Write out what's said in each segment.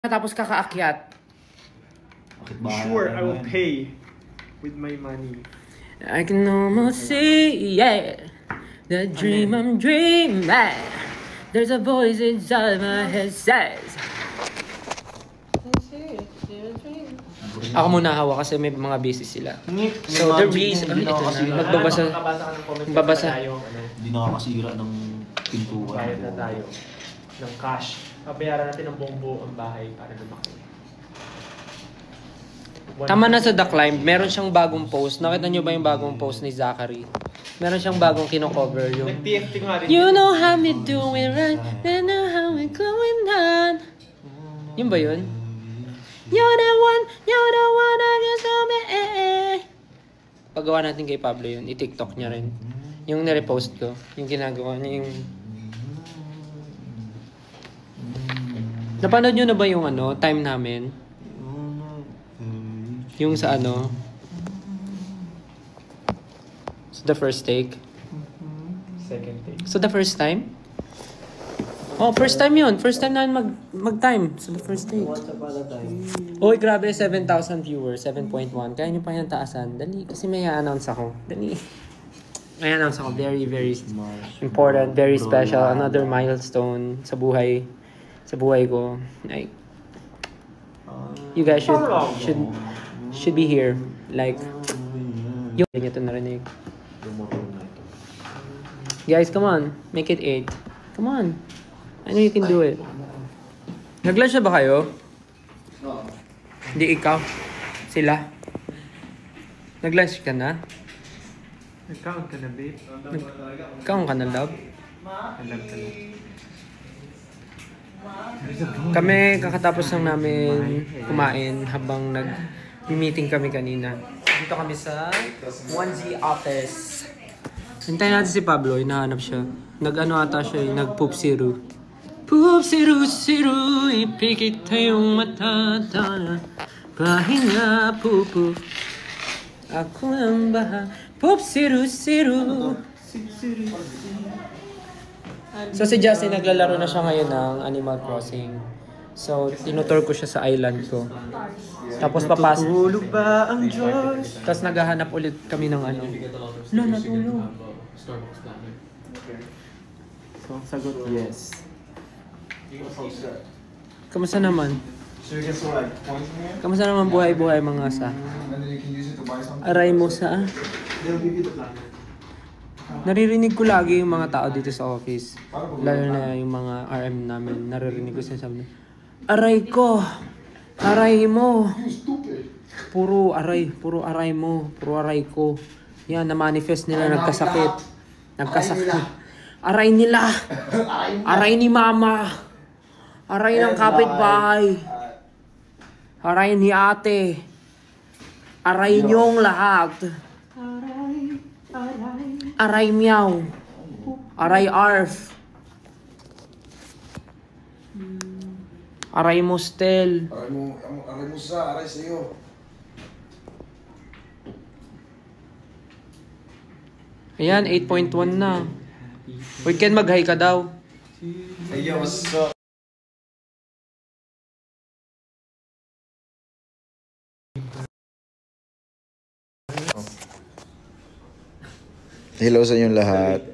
Tapos kakaakyat. Sure, I will pay with my money. I can almost see, yeah, the dream I'm dreaming. There's a voice inside my head says. Ako muna hawa kasi may mga busy sila. So the reason, ito na, magbabasa. Hindi nakakasira ng pintuan. Bayad na tayo ng cash. Pabayaran natin ang buong bahay para lumaki. Tama na sa The Climb, meron siyang bagong post. Nakita niyo ba yung bagong post ni Zachary? Meron siyang bagong kino-cover yung Nag-TFT nga rin. You know how we doing right, you know how we going on. Yun ba yun? You're the one I guess to me. Paggawa natin kay Pablo yun, i-TikTok niya rin. Yung nirepost ko, yung ginagawa niya yung... Napanood nyo na ba yung time namin? Yung sa so the first take? Second take. So the first time? Oh, first time yun. First time namin mag-time. So the first take. Once upon a time. Uy, grabe, 7,000 viewers, 7.1. Kaya nyo pa yung taasan. Dali, kasi may announce ako. Dali. May announce ako. Very, very important, very special. Another milestone sa buhay ko. Like, you guys should be here. Like, yung nyo ito narinig. Guys, come on. Make it 8. Come on. I know you can do it. Nag-lunch na ba kayo? Hindi ikaw. Sila. Nag-lunch ka na? Nag-count ka na, babe? Nag-count ka na, love? Alam ka na. Kami, kakatapos lang namin kumain habang nag-meeting kami kanina. Dito kami sa 1Z office. Hintayin natin si Pablo, hinahanap siya. Nag-ano ata siya, nag-poop siru. Poop siru, ipikit tayong matatana. Pahinga, poop. Ako ang baha. Poop siru. So si Justin naglalaro na siya ngayon ng Animal Crossing. So tinutur ko siya sa island ko. Tapos papasok. Tulog ba ang Diyos? Tapos naghahanap ulit kami ng natulog. So, sagot, yes. Kamusta naman? Kamusta naman buhay-buhay mga sa? Aray mo sa? Naririnig ko lagi yung mga tao dito sa office. Lalo na yung mga RM namin. Naririnig ko sinasabi na, aray ko! Aray mo! Puro aray mo. Puro aray ko. Yan, na-manifest nila, nagkasakit. Aray nila! Aray ni mama! Aray ng kapitbahay! Aray ni ate! Aray niyong lahat! Aray meow. Aray arf. Aray mostel. Aray mo sa, aray sa'yo. Ayan, 8.1 na. Uy, Ken, mag-hi ka daw. Hey, yo, what's up? Hello sa inyong lahat.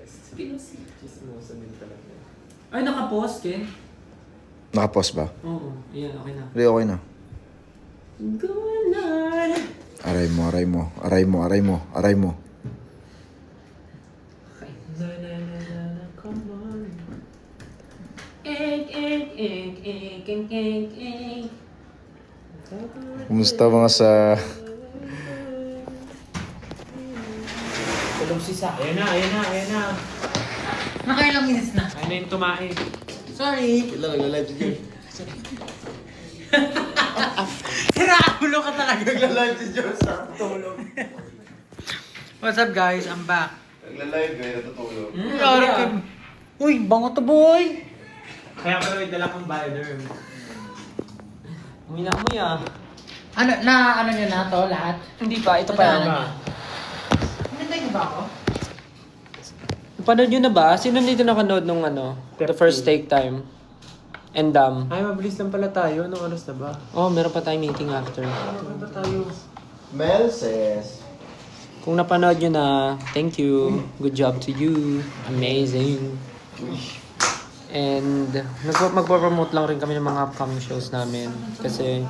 Ay, naka-pause, Ken. Naka-pause ba? Oo, ayan, okay na. Hindi, okay na. Good night. Aray mo. Come on. Egg. Kumusta mga sa... Tulog si Sa. Ayan na. Nakailang minutes na. Ayun na yung tumae. Sorry. Kailan nagla-live si Joe? Siraulo ka talaga. Nagla-live si Joe sa tulog. What's up guys? I'm back. Nagla-live kayo, natutulog. Uy, bango to boy. Kaya pala may dala kong Bioderm. Uminak-amoy ah. Ano nyo na to lahat? Hindi pa, ito pa yan. Nantay ko ba ako? Panood nyo na ba? Sino dito nakanood nung The First Take Time? And Ay, mabilis lang pala tayo. Anong oras na ba? oh, meron pa tayong meeting after. Ano ba tayo? Mel says, Kung napanood nyo na, thank you. Good job to you. Amazing. And magpo-promote lang rin kami ng mga upcoming shows namin. Kasi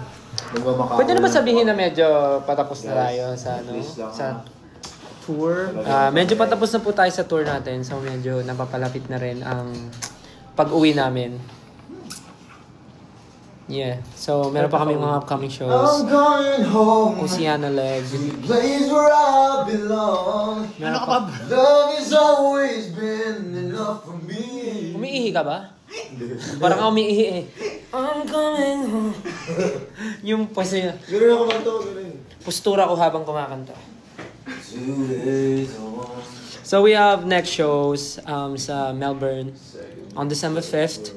pwede na ba sabihin na medyo patapos na tayo sa ano? Sa Tour? medyo patapos na po tayo sa tour natin. So medyo napapalapit na rin ang pag-uwi namin. Yeah. So meron pa kami mga upcoming I'm shows. going home, Oceana Leg. place where I belong. Meron pa. Love has always been enough for me. Umiihi ka ba? Parang ako umiihi eh. I'm coming home. Yung postura Gano'n ako lang to, gano'n. postura ko habang kumakanta. 2 days on. So we have next shows sa Melbourne on December 5th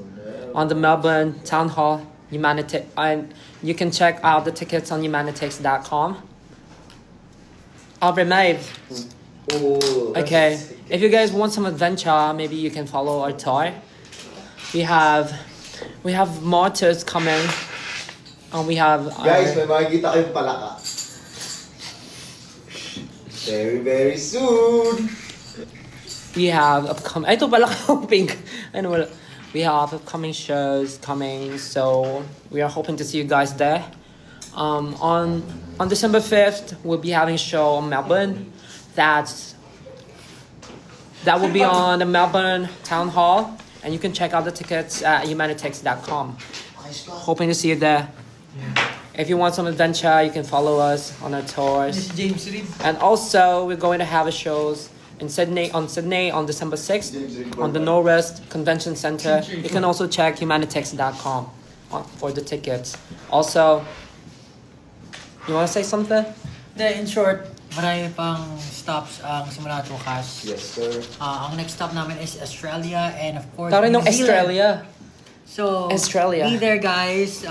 on the Melbourne Town Hall Humanitech, and you can check out the tickets on humanitex.com. Albert Mabe. Oh, Okay, if you guys want some adventure, maybe you can follow our tour. We have more tours coming. We have guys, may makikita kayong palaka. Very, very soon. we have upcoming. Ay, ito pala pink. Ano wala. We have upcoming shows coming, so we are hoping to see you guys there. On December 5th, we'll be having a show in Melbourne. That will be on the Melbourne Town Hall, and you can check out the tickets at humanitex.com. Hoping to see you there. If you want some adventure, you can follow us on our tours. Miss James Reid. And also, we're going to have a shows in Sydney on December 6th on the No Rest Convention Center. You can also check humanitex.com for the tickets. Also, you want to say something? In short, marami pang stops ang simula at wakas. Yes, sir. Ang next stop namin is Australia and of course Tara New nung Zealand. Australia. So, Australia. be there guys.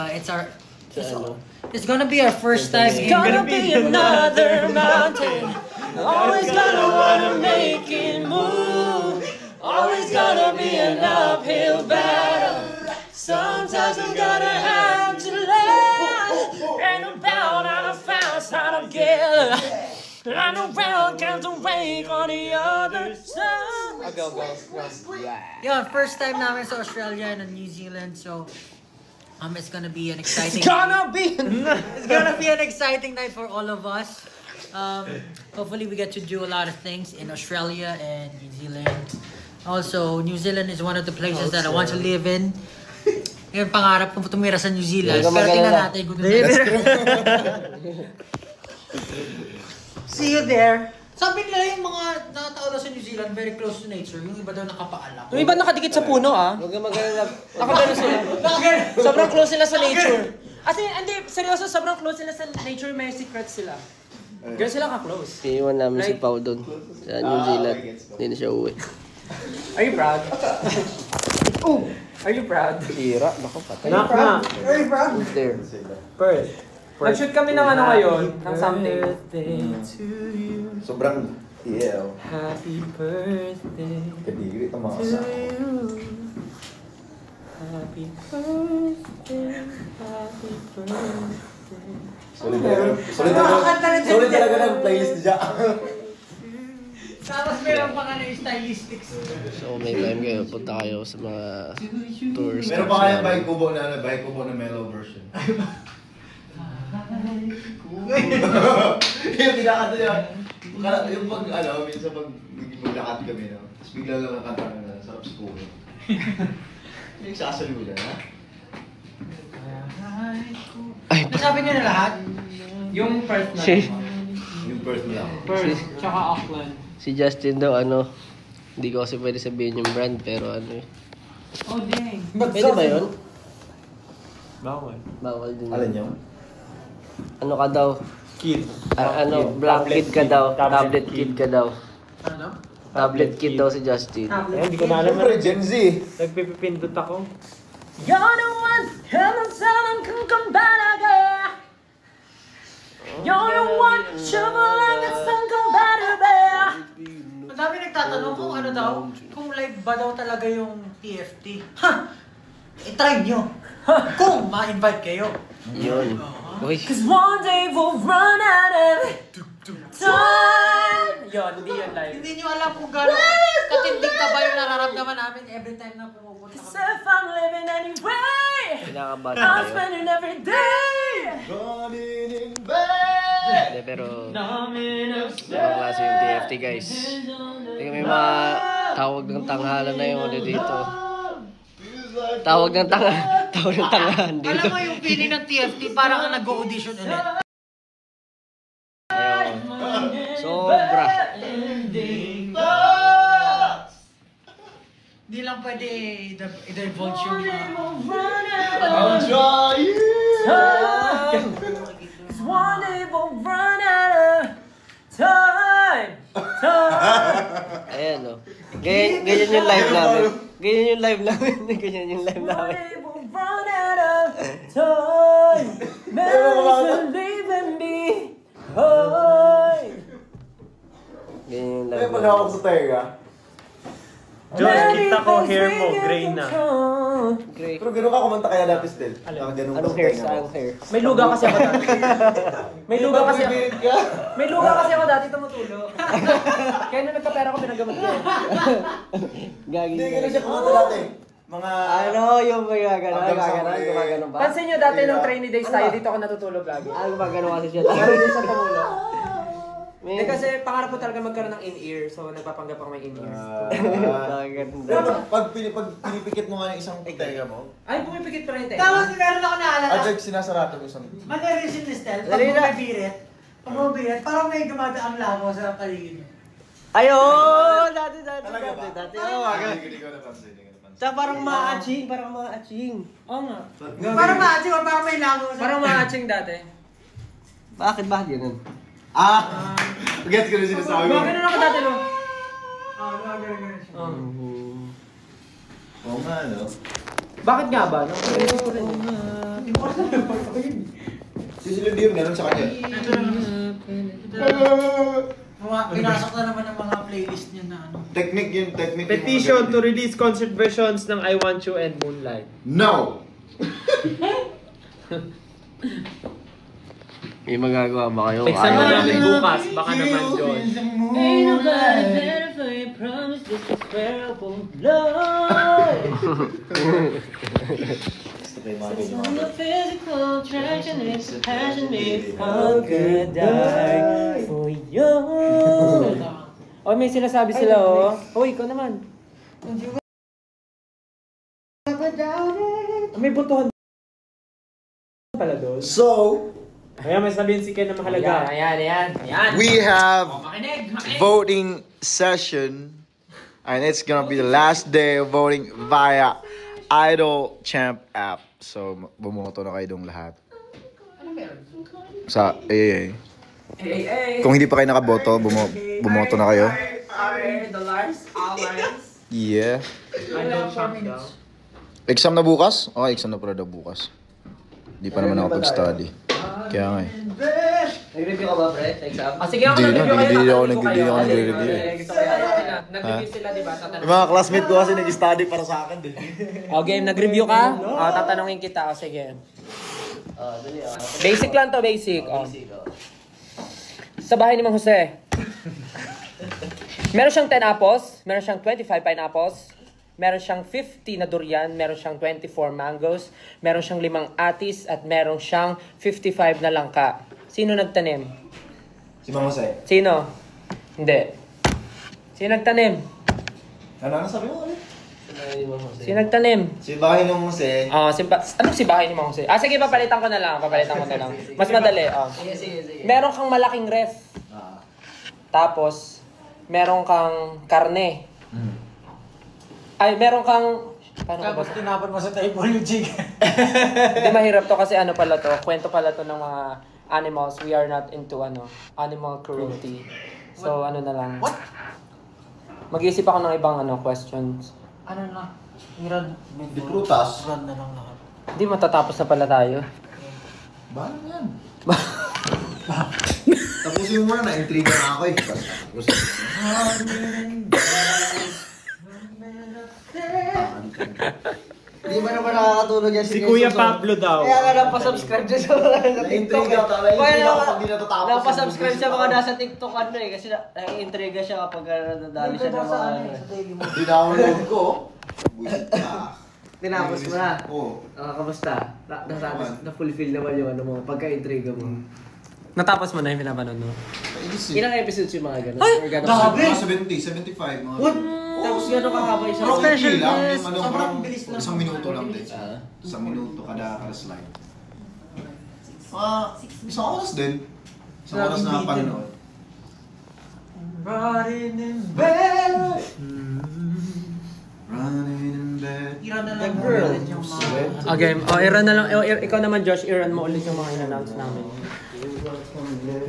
It's gonna be our first time in... Gonna be another mountain. Always gonna wanna make it move. Always gonna be an uphill battle. Sometimes I'm gonna have to learn. And I'm bound and I'm fast and I'm good. And I'm well, can't wait on the other side. Go. Yeah, first time namin sa Australia and New Zealand. So, it's gonna be an exciting... It's gonna be. It's gonna be an exciting night for all of us. Hopefully we get to do a lot of things in Australia and New Zealand. Also, New Zealand is one of the places that I want to live in. Yung pangarap kong tumira sa New Zealand. Pero tingnan natin kung See you there. Sabi nila yung mga nakatao daw sa New Zealand, very close to nature. Yung iba daw nakapaalam. Yung iba nakadikit sa puno Huwag kang mag-alala. Nakagano sila. Sobrang close sila sa nature. As in, hindi, seryoso, sobrang close sila sa nature, may secrets sila. Ganun sila ka-close. Iiwan namin si Pao doon sa New Zealand. Hindi na siya uwi. Are you proud? Are you proud? Hira, naku, patay. Knock na. Very proud. There. Perth. Nag-shoot kami ng ano ngayon, ng something. Sobrang EL. Happy birthday Kadiri itong mga to kasama. you. Happy birthday. Happy birthday. Solid talaga ng playlist ni Jack. Tapos meron pa ka na yung stylistics. So may time kayo, punta kayo sa mga tours. Meron pa kaya Bay Kubo na mellow version. Yung kinakanta niya. Yung pag, minsan pag maglakad kami, no? Tapos bigla lang ang kanta na, sarap sa puno. Yung sasaludan, ha? Nasabi niyo na lahat? Yung Perth na. Yung first nila. Perth, tsaka Auckland. Si Justin daw, hindi ko kasi pwede sabihin yung brand, pero ano eh. Oh, dang. Pwede ba yun? Bawal. Bawal din. Alin yun? Ano ka daw? Kid. Blank kid ka daw. Tablet kid ka daw. Ano? Tablet kid daw si Justin. Hindi ko na alam Siyempre, Gen Z. Nagpipindot ako. You're the one, come on, someone can come back again. You're the one, trouble and the sun come back again. Ang dami nagtatanong kung ano daw, kung live ba daw talaga yung TFT. Ha! I-try nyo. Kung ma-invite kayo. Yun. Uy. Cause one day we'll run out of time. Yun, hindi yun live. Hindi nyo alam kung gano'n katindig ka ba yung nararamdaman namin every time na pumupunta Cause kami. if I'm living anyway, Kinakabahan I'm kayo. spending every day. Running in vain. Hindi, pero ibang klase yung TFT guys. Hindi kami mga tawag ng tanghalan na yung ano dito. Tawag ng tanghalan dito. Alam mo yung feeling ng TFT, parang ka nag-audition ulit. Ayun. Sobra. Hindi lang pwede i-divulge yung I'm trying. Cause one day we'll run out of time. Ayan o. Ganyan yung live namin. Ganyan yung live namin. Ganyan yung live One namin. day we'll run out of time. Memories will leave me behind. Ganyan yung live Ay, namin. paghawak sa tenga. George, kita ko hair mo, gray na. Great. Pero gano'n ka kumanta kaya dati still? Ganun Anong hair? Anong hair? May luga kasi ako dati. May luga kasi ako. Bibigit ka. May luga kasi ako dati tumutulo. Kaya nung nagkapera ko pinagamot ko. Gagi. Hindi, gano'n siya kumanta dati. Mga... Ano yung mga gano'n? Hanggang sa Gumagano'n? huli. Gumagano'n ba? Pansin nyo dati nung trainee days tayo, dito ako natutulog lagi. Ah, gumagano'n kasi siya. Pero hindi siya tumulo. May Kasi pangarap ko talaga magkaroon ng in-ear, so nagpapanggap ako may in-ears. Pero pag pinipikit mo nga yung isang tenga mo, Ay, pumipikit pa rin tayo. Tapos meron ako naalala. at sinasarado mo isang... Manerisin ni Stel, pag Dali na. bumibirit, parang may gumagaang langaw sa paligid mo. Ayun! Dati. Talaga ba? Dati. Hindi ko napansin. Tsaka parang ma-aching. Parang ma-aching. Oo nga. Parang maaching o parang may langaw sa... Parang ma-atching dati. Bakit ganun? Gets ko na sinasabi mo. Mga ganun ako dati, no? Gano'n siya. Oo nga, no? Bakit nga ba? Naisip ko rin. Si Celine Dion, gano'n sa kanya. Pinasok na naman ng mga playlist niya na ano. Technique yun, technique. Petition to release concert versions ng I Want You and Moonlight. No! May magagawa ba kayo? Exam na namin bukas, baka naman George. Ain't nobody better for your promise, this is where I won't lie. Gusto ko yung mga ganyan. Your physical attraction is the passion if I could die for you. Oh, may sinasabi sila, oh. Oh, ikaw naman. May butuhan pala doon. So, Kaya may sabihin si Ken na mahalaga. Ayan. we have Makinig. voting session. And it's gonna be the last day of voting via Idol Champ app. So, bumoto na kayo dong lahat. Sa AA. Kung hindi pa kayo nakaboto, bumoto na kayo. The last hours. Yeah. Idol champ daw. Exam na bukas? Okay, exam na pala daw bukas. Hindi pa naman ako pag-study. Kaya nga eh. Nag-review ka ba, pre? Sa exam? Sige ako, Hindi na, nag-review kayo. hindi ako tatanungin ko nag-review kayo. nag-review eh. Gusto ko yan. Nag-review sila, di ba? Yung mga classmate ko kasi nag-study para sa akin din. Okay, nag-review ka? Tatanungin kita. O, sige. Dali Basic lang to, basic. Sa bahay ni Mang Jose. Meron siyang 10 apples, meron siyang 25 pineapples, meron siyang 50 na durian, meron siyang 24 mangoes, meron siyang 5 atis, at meron siyang 55 na langka. Sino nagtanim? Si Mang Jose. Sino? Hindi. Sino nagtanim? Ano sabi mo ulit? Sino nagtanim? Si bahay ng Jose. Anong si bahay ni Mang Jose? Sige, papalitan ko na lang. Mas madali. Sige. Meron kang malaking ref. Tapos, meron kang karne. Ay, meron kang... Paano ko ba? Tapos tinapon mo sa table yung chicken. Hindi mahirap to kasi ano pala to. Kwento pala to ng mga animals. We are not into animal cruelty. So, ano na lang. What? Mag-iisip ako ng ibang questions. Ano na? Run. Di prutas. Run na lang lahat. Hindi matatapos na pala tayo. Bahala na yan. Tapusin mo muna, na-intriga na ako eh. Hindi ba naman nakakatulog yan Si Kuya Pablo daw. Kaya nga napasubscribe siya sa mga nasa TikTok. Na-intriga ako, na-intriga Kaya ako pag di natatapos. napasubscribe siya mga nasa TikTok ano eh. Kasi nai-intriga siya kapag nadadali siya ng mga ano. Dinownload ko. Buisit ka. Tinapos mo na. Oo. Kamusta? Na-fulfill naman yung ano mo, pagka-intriga mo. Natapos mo na yung pinapanood mo? Ilang episodes yung mga ganun? Or ganun? Mga 70, 75. Mga What? Tapos gano'n kakaba isang Pero okay Special lang. guest. Yung ano, Sobrang parang bilis lang. isang minuto lang din. Isang minuto kada slide. Isang oras din. Isang oras na panonood. Running in bed. Running in bed. Ira na lang ulit yung mga... Okay, i-run na lang. Ikaw naman, Josh, i-run mo ulit yung mga in-announce namin.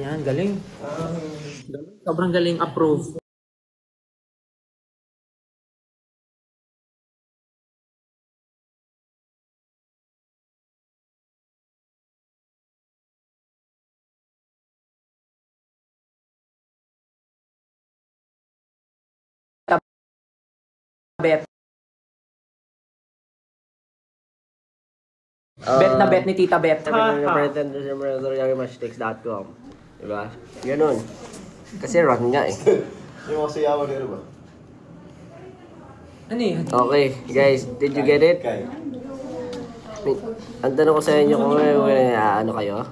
Yan, galing. Sobrang galing, approve. Bet. Bet na bet ni Tita Bet. Pretenders.com. Diba? Ganun. Kasi run nga eh. Yung mga sayawan nila ba? Ano yun? Okay, guys, did you get it? Kaya. Ang tanong ko sa inyo kung ano kayo?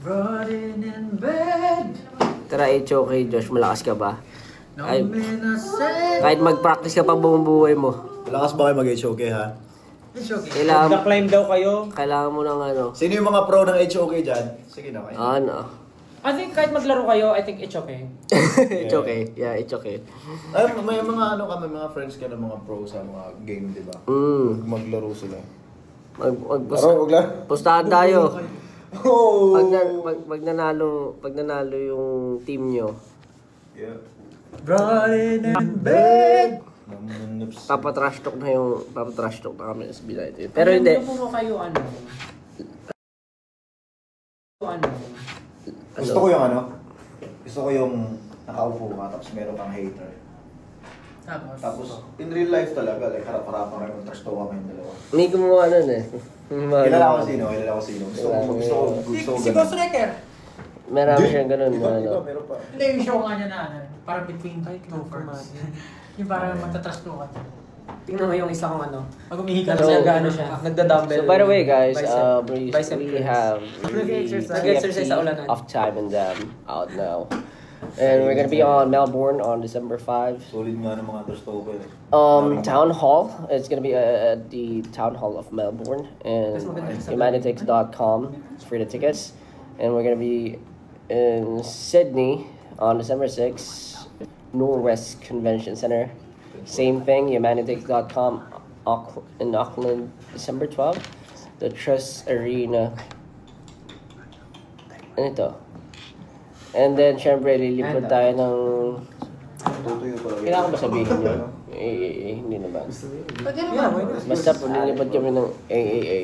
Running in bed. Tara, HOK, Josh, malakas ka ba? Ay, Minasay. kahit mag-practice ka pa buong buhay mo. Lakas ba kayo mag-HOK ha? It's okay. Kailangan, Nag-climb daw kayo. kailangan mo ng ano. Sino yung mga pro ng HOK dyan? Sige na kayo. Ano? I think kahit maglaro kayo, I think it's okay. It's okay. Yeah, it's okay. Ay, may mga ano kami, mga friends ka na mga pro sa mga game, di ba? Maglaro sila. Pustahan tayo. Oh! Pag nanalo yung team nyo, Yeah. Running in bed. papatrash talk na kami sa SB19. Pero hindi. Ano kayo, ano? Gusto ko yung ano? Gusto ko yung nakaupo ka tapos meron kang hater. Tapos in real life talaga, like harap-harapan kayo, trash talk kayong dalawa. May gumawa nun eh. Kilala ko sino. Gusto ko Si Ghost Wrecker. Marami siyang ganun. Iba, meron pa. Hindi, yung show nga niya na ano, parang between two firms. Yung parang magtatrust ko ka. Tingnan mo yung isa kong ano. Pag umihi ka So, Nagsaga siya. Nagda-dumbbell. So by the way guys, Bicep we curls. have Nag-exercise sa ulanan. Off Time and Them out now. And we're gonna be on Melbourne on December 5. Solid nga ng mga trash talker. Town Hall. It's gonna be at the Town Hall of Melbourne and humanitix.com for the tickets. And we're gonna be in Sydney on December 6, Norwest Convention Center. Same thing, humanitix.com in Auckland, December 12, the Trust Arena. Ano ito? And then, syempre, lilipad tayo ng... Kailangan ba sabihin nyo? AAA, hindi naman. Pwede naman. Basta po, lilipad kami ng AAA.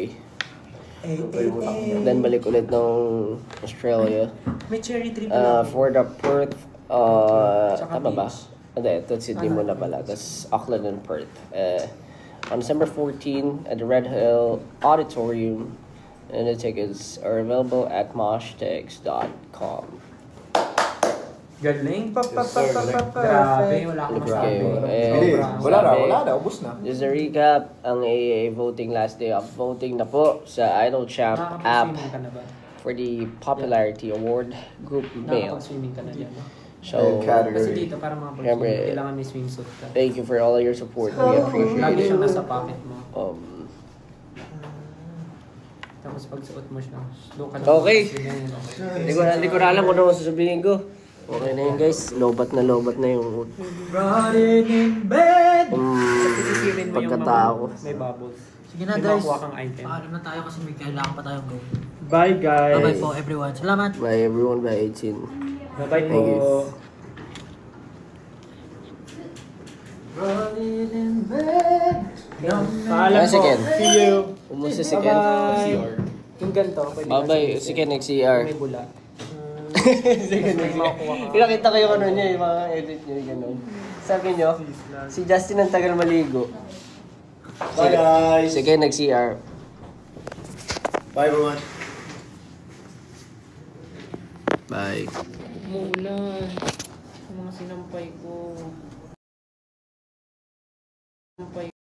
Then, balik ulit ng Australia. May cherry tree For the Perth, tama ba? Hindi, ito Sydney muna pala. Tapos Auckland and Perth. On December 14 at the Red Hill Auditorium. And the tickets are available at moshtix.com. Galing. Grabe, Grabe, wala akong Okay, masabi. Wala na, ubos na. Just a recap, ang AAA voting last day of voting na po sa Idol Champ app Nakakapag-swimming ka na ba? for the Popularity Award Group Male. Nakakapag-swimming ka na dyan. So, Kasi dito, para mga Siyempre, pag-swimming, kailangan may swimsuit ka. thank you for all your support. We appreciate Lagi it. siyang nasa pocket mo. Tapos pag suot mo siya, doon ka na. Okay. Hindi ko na alam kung ano sasabihin ko. Okay na yun guys, lobat na yung Running in bed. Sisirin mo yung pagkatao. may bubbles. Sige na May guys. makuha kang item. Paalam na tayo kasi may kailangan pa tayong gawin. Bye guys. Bye-bye po everyone. Salamat. By everyone by 18. Bye-bye Thank you. po. Running in bed. Paalam Once po. again. See you. Umusta si Ken. Bye-bye. Yung ganito, pwede Bye-bye. Si Ken nag-CR. may bula. Sige, Pinakita ko yung ano niya, yung mga edit niya, yung gano'n. Sabi niyo, si Justin ang tagal maligo. Bye guys! Sige, nag-CR. Bye everyone! Bye. Umuulan. Yung mga sinampay ko. Sinampay